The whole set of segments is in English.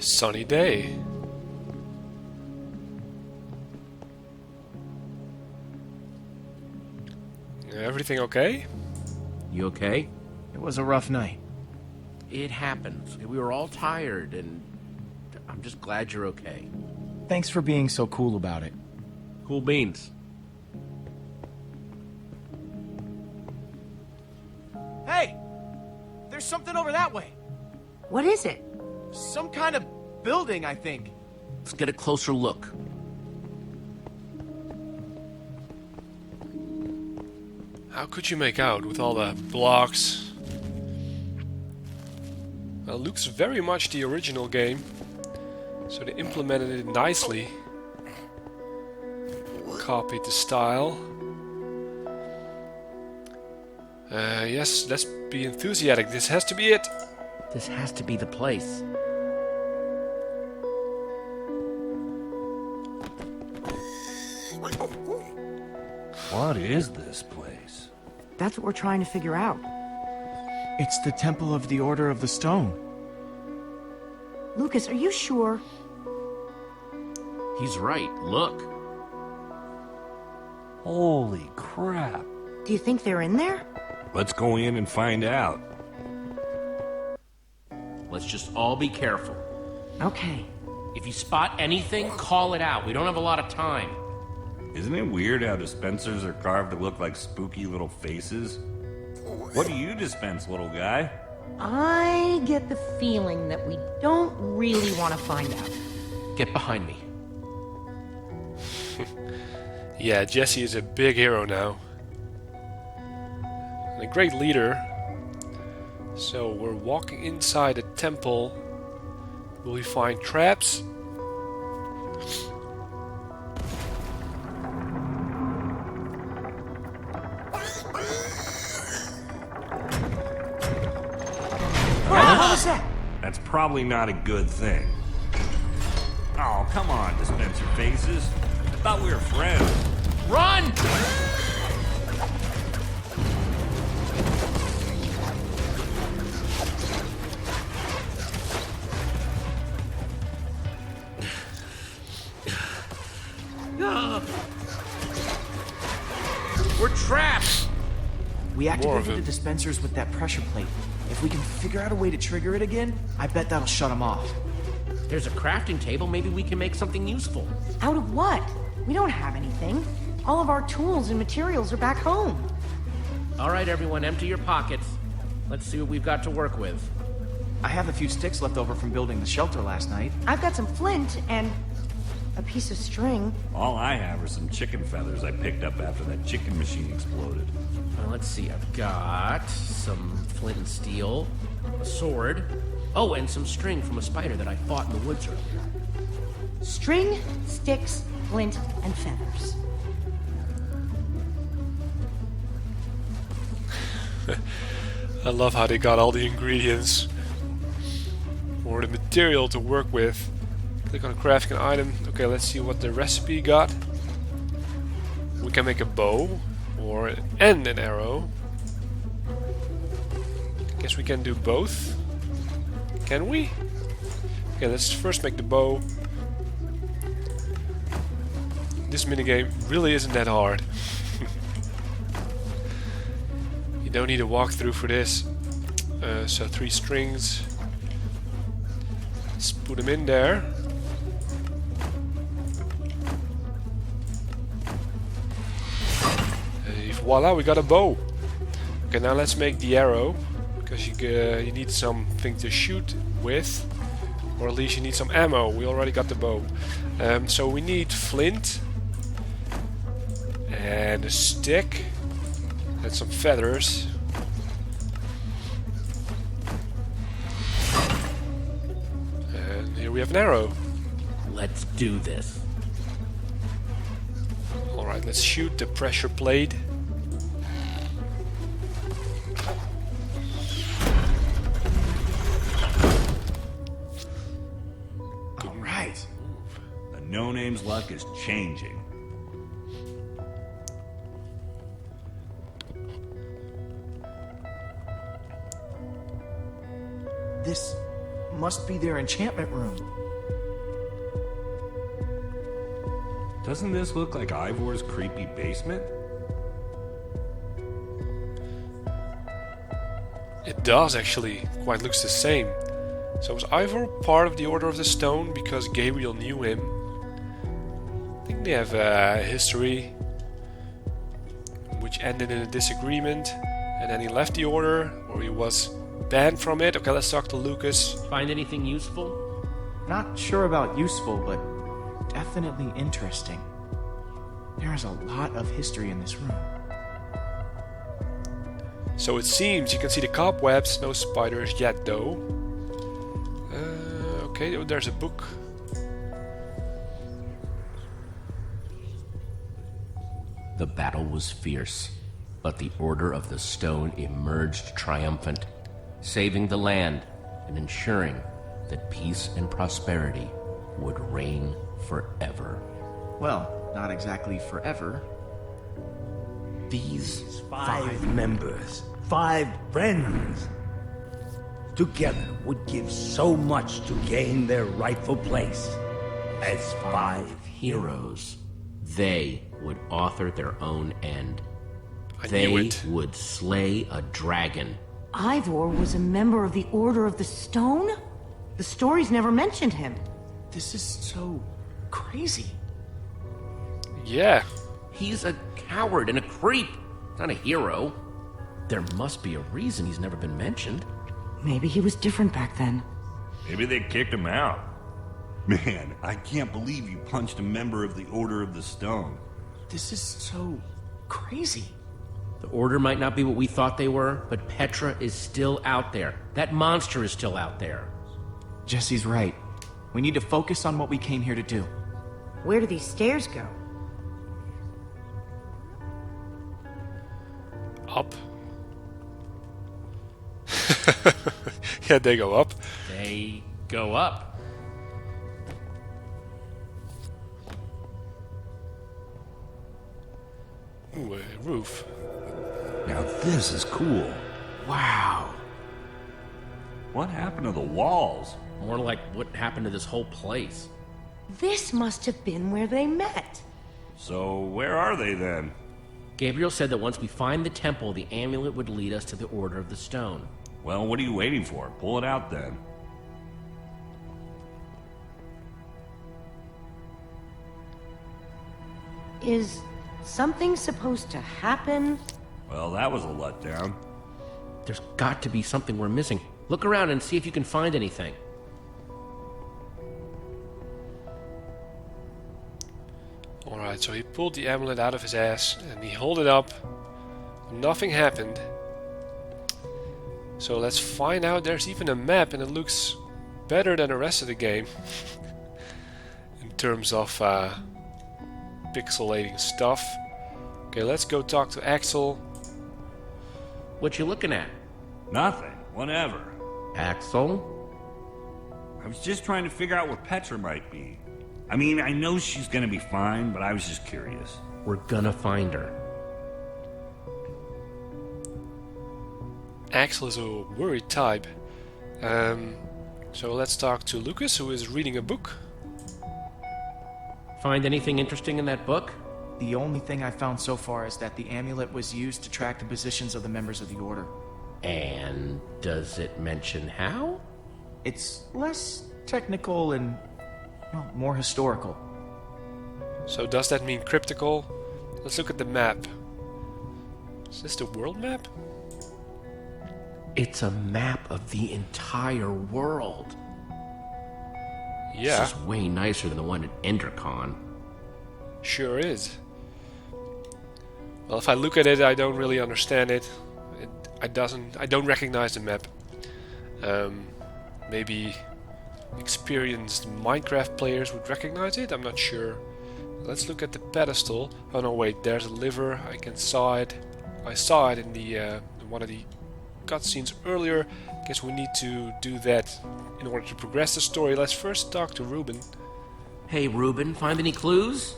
Sunny day. Everything okay? You okay? It was a rough night. It happens. We were all tired, and I'm just glad you're okay. Thanks for being so cool about it. Cool beans. Hey! There's something over that way. What is it? Some kind of building, I think. Let's get a closer look. How could you make out with all the blocks? Well, it looks very much the original game, so they implemented it nicely. Copied the style. Yes, let's be enthusiastic. This has to be it. This has to be the place. What is this place? That's what we're trying to figure out. It's the Temple of the Order of the Stone. Lucas, are you sure? He's right. Look. Holy crap. Do you think they're in there? Let's go in and find out. Let's just all be careful. Okay. If you spot anything, call it out. We don't have a lot of time. Isn't it weird how dispensers are carved to look like spooky little faces? What do you dispense, little guy? I get the feeling that we don't really want to find out. Get behind me. Yeah, Jesse is a big hero now. And a great leader. So we're walking inside a temple. Will we find traps? What was that? That's probably not a good thing. Oh, come on, dispenser faces. I thought we were friends. Run! We're trapped! We More of activated the him. dispensers with that pressure plate. If we can figure out a way to trigger it again, I bet that'll shut them off. There's a crafting table. Maybe we can make something useful. Out of what? We don't have anything. All of our tools and materials are back home. All right, everyone, empty your pockets. Let's see what we've got to work with. I have a few sticks left over from building the shelter last night. I've got some flint and a piece of string. All I have are some chicken feathers I picked up after that chicken machine exploded. Let's see, I've got some flint and steel, a sword, oh, and some string from a spider that I fought in the woods earlier. String, sticks, flint, and feathers. I love how they got all the ingredients or the material to work with. Click on crafting an item. Okay, let's see what the recipe got. We can make a bow and an arrow. Guess we can do both. Can we? Okay, let's first make the bow. This minigame really isn't that hard. You don't need a walkthrough for this. So 3 strings. Let's put them in there. Voila, we got a bow. Okay, now let's make the arrow, because you need something to shoot with, or at least you need some ammo. We already got the bow. So we need flint and a stick and some feathers. And here we have an arrow. Let's do this. Alright, let's shoot the pressure plate. All right. The no-name's luck is changing. must be their enchantment room. Doesn't this look like Ivor's creepy basement? It does actually. Quite looks the same. So was Ivor part of the Order of the Stone because Gabriel knew him? I think they have a history which ended in a disagreement, and then he left the Order, or he was banned from it. Okay, let's talk to Lucas. Find anything useful? Not sure about useful, but definitely interesting. There is a lot of history in this room. So it seems you can see the cobwebs, no spiders yet though. Okay, there's a book. The battle was fierce, but the Order of the Stone emerged triumphant, saving the land and ensuring that peace and prosperity would reign forever. Well, not exactly forever. These Five members, 5 friends. Together would give so much to gain their rightful place as 5 heroes, they would author their own end. I They knew it. would slay a dragon. Ivor was a member of the Order of the Stone? The stories never mentioned him. This is so crazy. Yeah. He's a coward and a creep, not a hero. There must be a reason he's never been mentioned. Maybe he was different back then. Maybe they kicked him out. Man, I can't believe you punched a member of the Order of the Stone. This is so crazy. The Order might not be what we thought they were, but Petra is still out there. That monster is still out there. Jesse's right. We need to focus on what we came here to do. Where do these stairs go? Up. Yeah, they go up. They go up. Ooh, a roof. Now this is cool. Wow. What happened to the walls? More like what happened to this whole place. This must have been where they met. So where are they then? Gabriel said that once we find the temple, the amulet would lead us to the Order of the Stone. Well, what are you waiting for? Pull it out then. Is something supposed to happen? Well, that was a letdown. There's got to be something we're missing. Look around and see if you can find anything. Alright, so he pulled the amulet out of his ass and he held it up. Nothing happened. So let's find out. There's even a map and it looks better than the rest of the game. In terms of pixelating stuff. Okay, let's go talk to Axel. What you looking at? Nothing. Whatever. Axel? I was just trying to figure out where Petra might be. I mean, I know she's gonna be fine, but I was just curious. We're gonna find her. Axel is a worried type. So let's talk to Lucas, who is reading a book. Find anything interesting in that book? The only thing I found so far is that the amulet was used to track the positions of the members of the Order. And does it mention how? It's less technical and, well, more historical. So does that mean cryptical? Let's look at the map. Is this the world map? It's a map of the entire world. Yeah, This is way nicer than the one at EnderCon. sure is. Well, if I look at it, I don't really understand it. I don't recognize the map. Maybe experienced Minecraft players would recognize it. I'm not sure. Let's look at the pedestal. Oh no, wait. There's a liver. I saw it in the in one of the cutscenes earlier. Guess we need to do that in order to progress the story. Let's first talk to Ruben. Hey, Ruben, find any clues?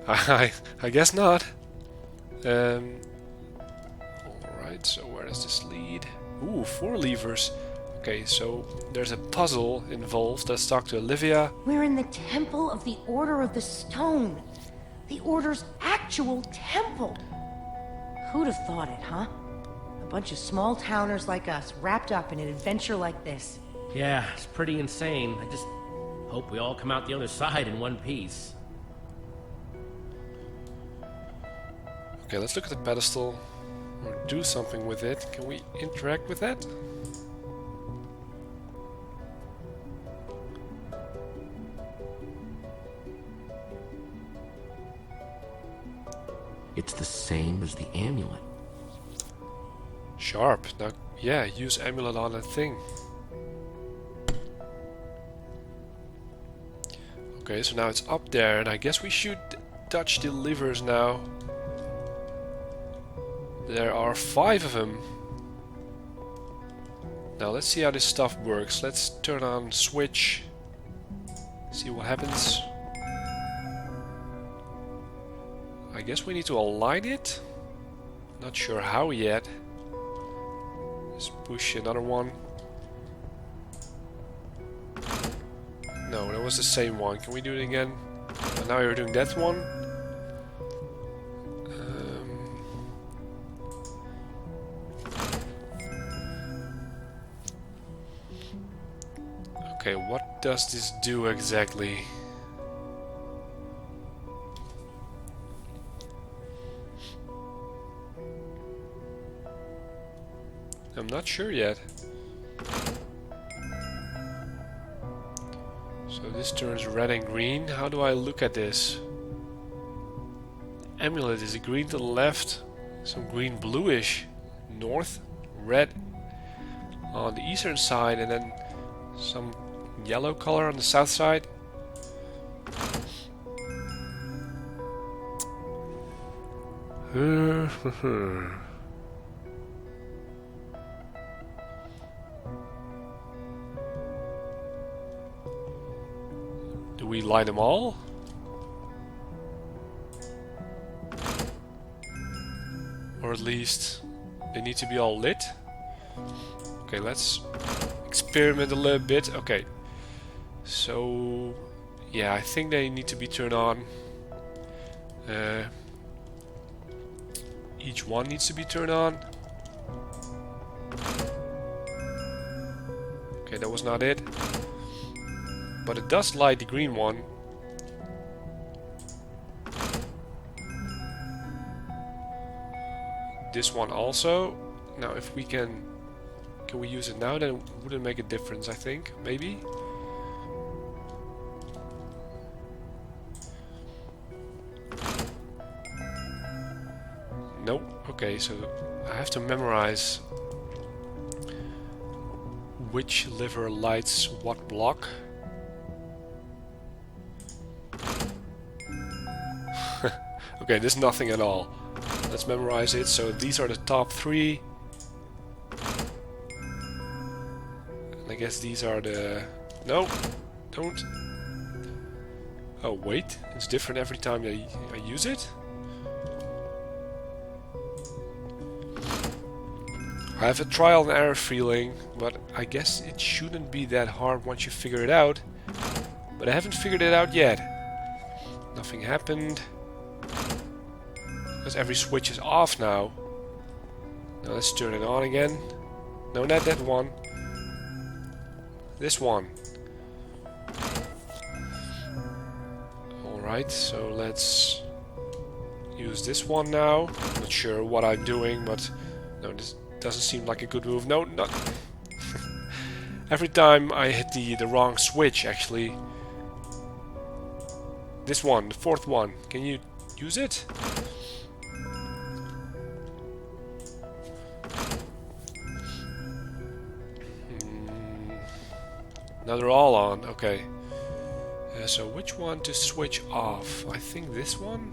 I guess not. Alright, so where does this lead? Ooh, 4 levers. Okay, so there's a puzzle involved. Let's talk to Olivia. We're in the temple of the Order of the Stone. The Order's actual temple. Who'd have thought it, huh? A bunch of small towners like us wrapped up in an adventure like this. Yeah, it's pretty insane. I just hope we all come out the other side in one piece. Okay, let's look at the pedestal. Or do something with it. Can we interact with that? It's the same as the amulet. Sharp. Now, yeah, use amulet on that thing. Okay, so now it's up there, and I guess we should touch the levers now. There are 5 of them. Now let's see how this stuff works. Let's turn on switch. See what happens. I guess we need to align it. Not sure how yet. Let's push another one. No, that was the same one. Can we do it again? And now you're doing that one. Okay, what does this do exactly? I'm not sure yet. So this turns red and green. How do I look at this? Amulet is green to the left, some green bluish north, red on the eastern side, and then some yellow color on the south side. Do we light them all? Or at least they need to be all lit? Okay, let's experiment a little bit. Okay, so yeah, I think they need to be turned on. Each one needs to be turned on. Okay, that was not it. But it does light the green one. This one also. Now if we can we use it now? Then it wouldn't make a difference, I think. Maybe? Nope. Okay, so I have to memorize which lever lights what block. Okay, this is nothing at all. Let's memorize it. So these are the top 3. And I guess these are the... No, don't. Oh wait, it's different every time I use it? I have a trial and error feeling, but I guess it shouldn't be that hard once you figure it out. But I haven't figured it out yet. Nothing happened. Because every switch is off now. Now let's turn it on again. No, not that one. This one. Alright, so let's use this one now. I'm not sure what I'm doing, but no, this doesn't seem like a good move. No, not. Every time I hit the wrong switch, actually. This one, the 4th one. Can you use it? Now they're all on. Okay. So which one to switch off? I think this one?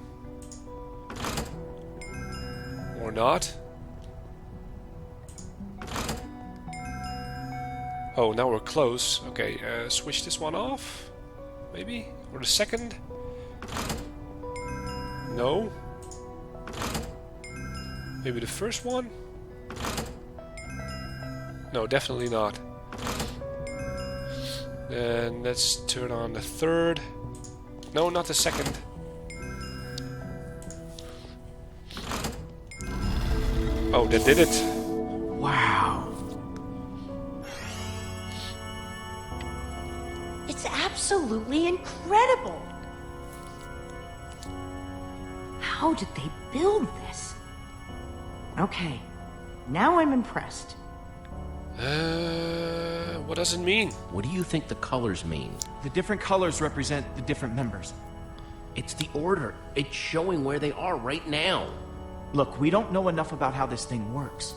Or not? Oh, now we're close. Okay, switch this one off? Maybe? Or the second? No? Maybe the first one? No, definitely not. Then let's turn on the third. No, not the second. Oh, that did it. Wow. It's absolutely incredible. How did they build this? Okay, now I'm impressed. What does it mean? What do you think the colors mean? The different colors represent the different members. It's the order. It's showing where they are right now. Look, we don't know enough about how this thing works.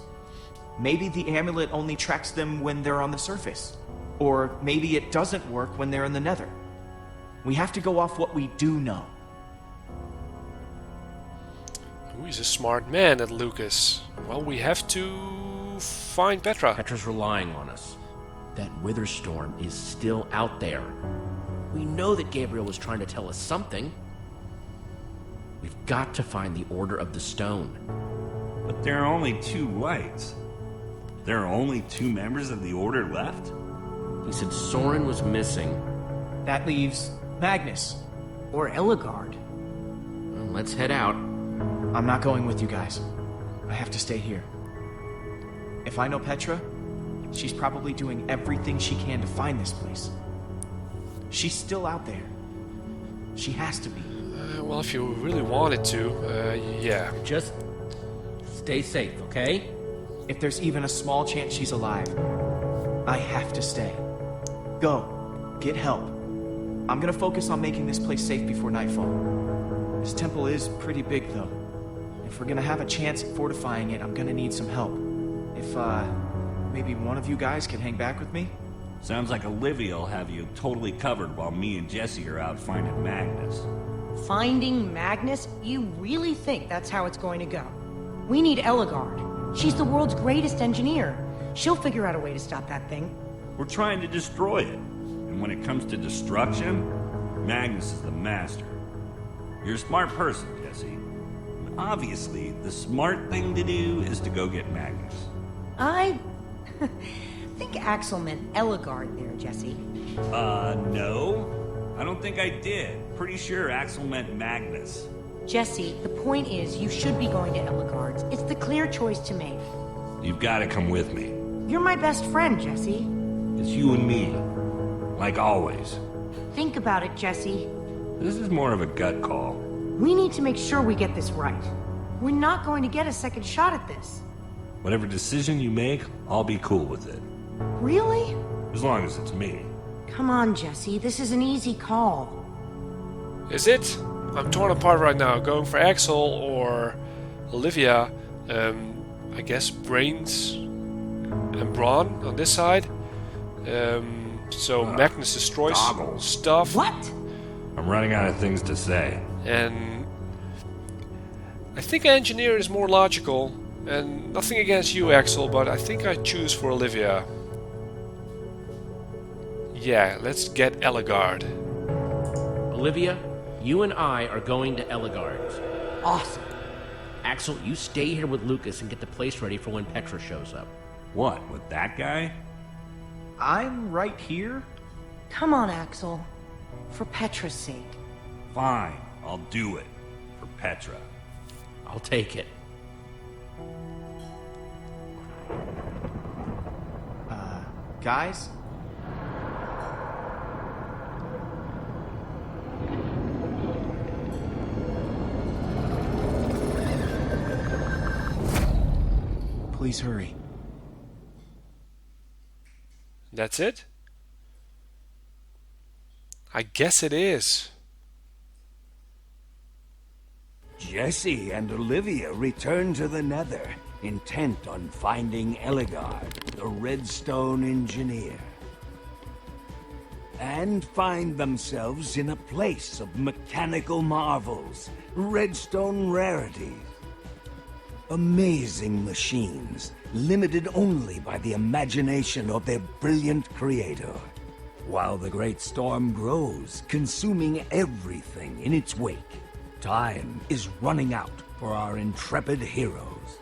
Maybe the amulet only tracks them when they're on the surface. Or maybe it doesn't work when they're in the Nether. We have to go off what we do know. Oh, he's a smart man, that Lucas. Well, we have to find Petra. Petra's relying on us. That wither storm is still out there. We know that Gabriel was trying to tell us something. We've got to find the Order of the Stone. But there are only 2 lights. There are only 2 members of the Order left? He said Soren was missing. That leaves Magnus. Or Ellegaard. Well, let's head out. I'm not going with you guys. I have to stay here. If I know Petra, she's probably doing everything she can to find this place. She's still out there. She has to be. Well, if you really wanted to, yeah. Just stay safe, okay? If there's even a small chance she's alive, I have to stay. Go. Get help. I'm gonna focus on making this place safe before nightfall. This temple is pretty big, though. If we're gonna have a chance at fortifying it, I'm gonna need some help. If, maybe one of you guys can hang back with me? Sounds like Olivia will have you totally covered while me and Jesse are out finding Magnus. Finding Magnus? You really think that's how it's going to go? We need Ellegaard. She's the world's greatest engineer. She'll figure out a way to stop that thing. We're trying to destroy it. And when it comes to destruction, Magnus is the master. You're a smart person, Jesse. And obviously, the smart thing to do is to go get Magnus. I think Axel meant Ellegaard there, Jesse. No. I don't think I did. Pretty sure Axel meant Magnus. Jesse, the point is, you should be going to Ellegaard's. It's the clear choice to make. You've got to come with me. You're my best friend, Jesse. It's you and me. Like always. Think about it, Jesse. This is more of a gut call. We need to make sure we get this right. We're not going to get a second shot at this. Whatever decision you make, I'll be cool with it. Really? As long as it's me. Come on, Jesse. This is an easy call. Is it? I'm torn apart right now. Going for Axel or Olivia. I guess brains and brawn on this side. So Magnus destroys goggles. stuff. What? I'm running out of things to say. And I think engineer is more logical. And nothing against you, Axel, but I think I choose for Olivia. Yeah, let's get Ellegaard. Olivia, you and I are going to Ellegaard's. Awesome. Axel, you stay here with Lucas and get the place ready for when Petra shows up. What, with that guy? I'm right here? Come on, Axel. For Petra's sake. Fine, I'll do it. For Petra. I'll take it. Guys? Please hurry. That's it? I guess it is. Jesse and Olivia return to the Nether, intent on finding Ellegaard, the Redstone Engineer, and find themselves in a place of mechanical marvels, redstone rarities, amazing machines, limited only by the imagination of their brilliant creator. While the great storm grows, consuming everything in its wake, time is running out for our intrepid heroes.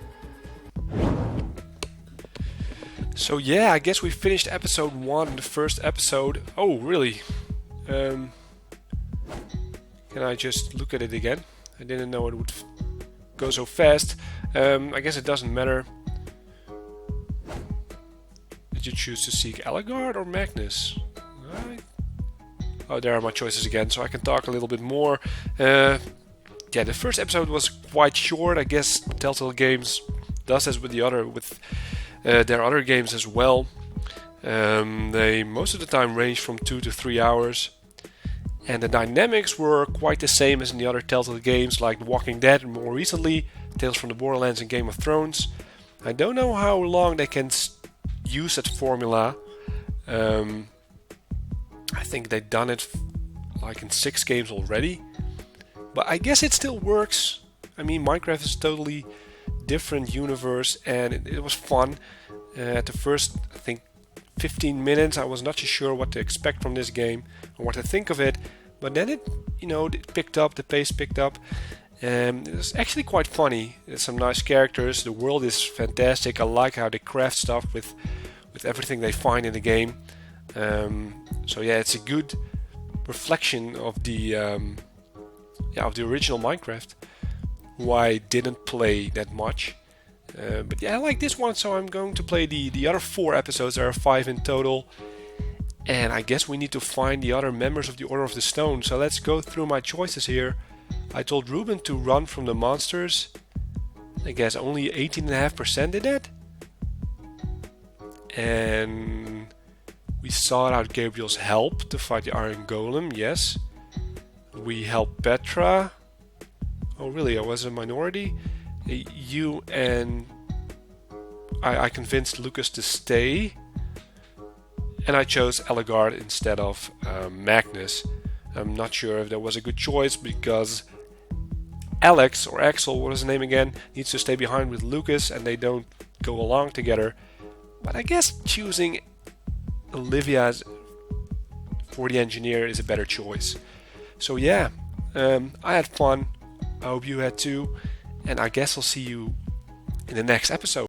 So yeah, I guess we finished episode 1, the first episode. Oh, really? Can I just look at it again? I didn't know it would go so fast. I guess it doesn't matter. Did you choose to seek Ellegaard or Magnus? Oh, there are my choices again, so I can talk a little bit more. Yeah, the first episode was quite short. I guess Telltale Games does as with their other games as well. They most of the time range from 2 to 3 hours. And the dynamics were quite the same as in the other Telltale games, like The Walking Dead and more recently Tales from the Borderlands and Game of Thrones. I don't know how long they can use that formula. I think they've done it like in 6 games already. But I guess it still works. I mean, Minecraft is a totally different universe and it was fun. At the first, I think, 15 minutes I was not too sure what to expect from this game or what to think of it, but then it picked up, the pace picked up. It was actually quite funny. There's some nice characters, the world is fantastic. I like how they craft stuff with everything they find in the game. So yeah, it's a good reflection of the original Minecraft, who I didn't play that much. But yeah, I like this one, so I'm going to play the other 4 episodes. There are 5 in total. And I guess we need to find the other members of the Order of the Stone. So let's go through my choices here. I told Ruben to run from the monsters. I guess only 18.5% did that. And we sought out Gabriel's help to fight the Iron Golem, yes. We helped Petra. Oh really, I was a minority? You and I convinced Lucas to stay, and I chose Ellegaard instead of Magnus. I'm not sure if that was a good choice because Alex, or Axel, what was his name again, needs to stay behind with Lucas and they don't go along together. But I guess choosing Olivia for the engineer is a better choice. So yeah, I had fun. I hope you had too. And I guess I'll see you in the next episode.